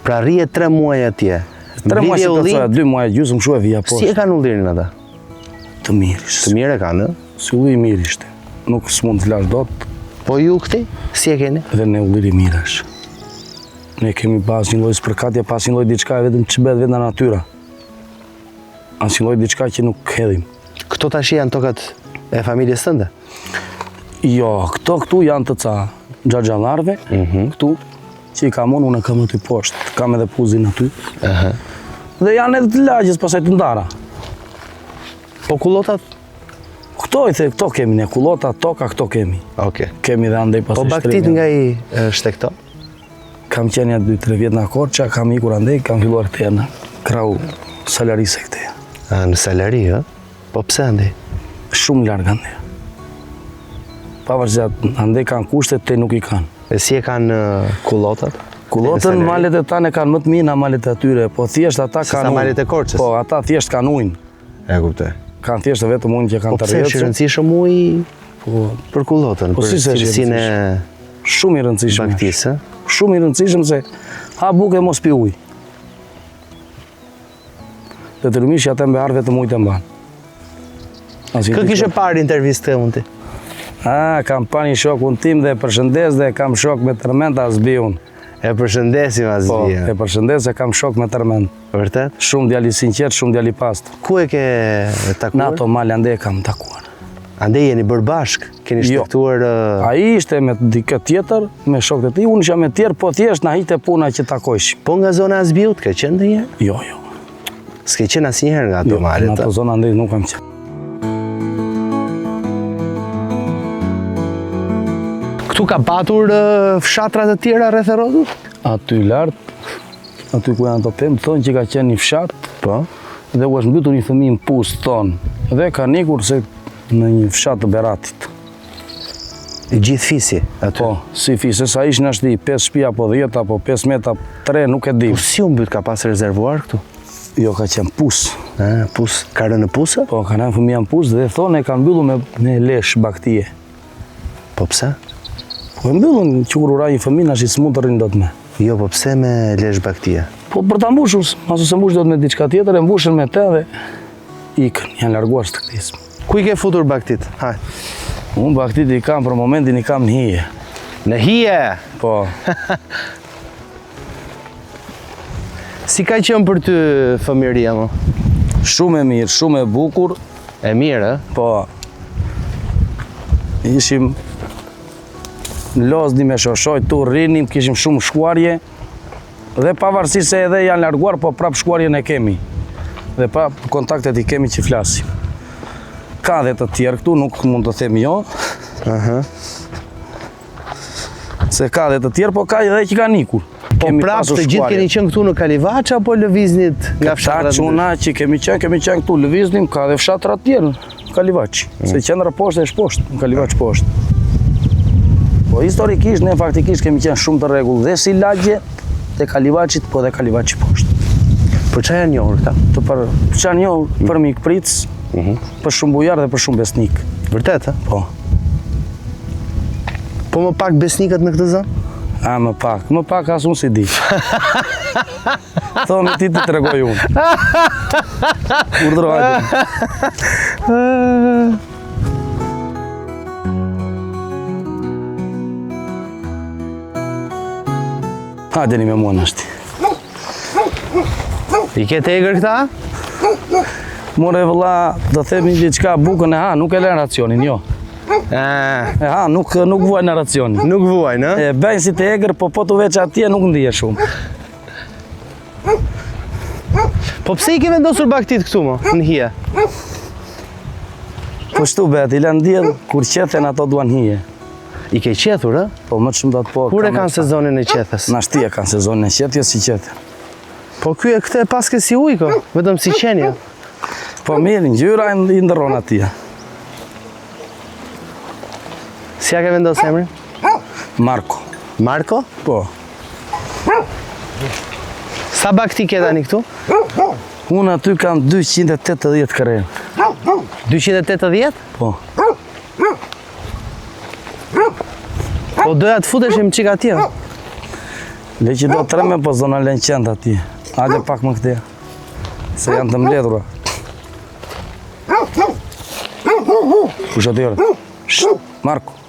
Pra rrije 3 muaj atje. 3 muaj si të thoja, 2 muaj gjysmë shu e vija poshtë. Si e kanë ullirin ata? Të mirë ishte. Të mirë e kanë, Si ulli i mirë ishte. Nuk s'mund të flash dot. Po ju këti, si e keni? Dhe ne ulliri mirë është. Ne kemi pas një lloj spërkatje, pas një lloj diçka vetëm që bëhet vetë nga natyra. As një lloj diçka që nuk hedhim. Këto tash janë tokat e familjes tënde? Jo, këtu janë të ca xhaxhallarve, këtu që i kam unë e kam aty poshtë, kam edhe puzin aty. Dhe janë edhe të lagjes pasaj të ndara. Po kullotat? Këto kemi ne, kullota, toka, këto kemi. Oke. Kemi dhe andej pasaj Po baktit nga i shte këto? Kam qenë 2-3 vjet në Korça, kam ikur andej, kam filluar këte në krau salarise këte. Në salari, Po pse andej? Shumë largë andej. Pavarësisht andej kanë kushtet, te nuk i kanë. E si e kanë kullotat? Kullotën malet e tanë kanë më të mirë nga malet e atyre, po thjesht ata kanë ujë. Sa malet e Korçës? Po, ata thjesht kanë ujë. E kuptoj. Kanë thjesht vetëm ujë që kanë të rrjedhur. Po pse është i rëndësishëm uji për kullotën, për cilësinë e shumë i rëndësishëm. Baktisë, Shumë i rëndësishëm se ha bukë e mos pi ujë. Dhe të rëmish që ata mbe arë vetëm ujë të mbanë. Kë kishe parë intervistë të unë ti? Kam pa një shokun tim dhe përshëndes dhe kam shok me tërmend asbiun. E përshëndesim asbia. Po, e përshëndes e kam shok me tërmend. Vërtet? Shumë djali sinqert, shumë djali past. Ku e ke takuar? Në ato male ande e kam takuar. Ande jeni bërë bashk? Keni shtektuar... Ai ishte me dikë tjetër, me shokët e tij, unë isha me tjerë, po thjesht na hiqte puna që takojshim. Po nga zona Asbiut, ke qenë ndonjëherë? Jo. S'ke qenë asnjëherë nga ato malet? Jo, në ato zona ande nuk kam qenë. Këtu ka patur fshatrat e tjera rreth e rrotull? Aty lart, aty ku janë ato pemë, thonë që ka qenë një fshat, po, dhe u është mbytur një fëmijë në pusë, thonë, dhe ka nikur se në një fshat të Beratit. Gjithë fisi aty? Po, si fisi, sa ishë në ashti 5 shtëpi apo 10 apo 15 3, nuk e di. Po si u mbyt, ka pas rezervuar këtu? Jo, ka qenë pusë. Pusë, ka rënë në pusë? Po, ka rënë fëmija në pusë dhe thonë e kanë mbyllu me lesh baktije. Po pse? Po e mbyllun që kur ura një fëmijë nashi s'mund të rrinë dot me. Jo, po pse me lesh baktije? Po për ta mbushur, masu se mbush dot me diçka tjetër, e mbushën me te dhe ikën, janë larguar shtëpisë. Ku i ke futur baktit? Hajt. Unë baktit i kam, për momentin i kam në hije. Në hije? Po. Si ka qenë për ty fëmijëria, mo? Shumë e mirë, shumë e bukur. E mirë, Po. Ishim në Lozhë me shoshoj, tu rrinim, kishim shumë shkuarje. Dhe pavarësisht se edhe janë larguar, po prap shkuarjen e kemi. Dhe prap kontaktet i kemi që flasim. Ka dhe të tjerë këtu, nuk mund të them jo. Se ka dhe të tjerë, po ka edhe që ka nikur. Po prap të gjithë keni qenë këtu në Kalivaç apo lëviznit nga fshatrat? Ta quna që kemi qenë këtu lëviznim, ka dhe fshatrat tjerë në Kalivaç. Se qendra poshtë e shposhtë, në Kalivaç poshtë. Po historikisht, ne faktikisht kemi qenë shumë të rregull dhe si lagje të Kalivaçit, po dhe Kalivaçi poshtë. Për çfarë janë njohur këta? Për çfarë njohur? Për mikpric, për shumë bujar dhe për shumë besnik. Vërtet, Po. Po më pak besnikët në këtë zonë? Më pak as unë si di. Thomi ti të tregoj unë. Urdhro hajde. Hajdeni me mua nashti. I ke tegër këta? More vëlla, do themi diçka bukën e ha, nuk e lën racionin, jo. E ha, nuk vuaj në racionin. Nuk vuaj, në? E bëjnë si të egër, po të veç atje nuk ndije shumë. Po pse i ke vendosur baktit këtu, mo, në hije? Po shtu bet, i lën djelë, kur qethen ato duan hije. I ke qethur, Po më të shumë datë po. Kur e kanë sezonin e qethës? Nashti e kanë sezonin e qethjes si qethe. Po këtë e paske si ujko, vetëm si qenja. Po mirë, ngjyra i ndërron atje. Si ja ke vendosur emrin? Marko. Marko? Po. Sa bakti ke tani këtu? Unë aty kam 280 kare. 280? Po. Po doja të futeshim qika atje. Le që do treme, po zona len qend ati. Hajde pak më këte. Se janë të mbledhura. Kush atyre? Marko.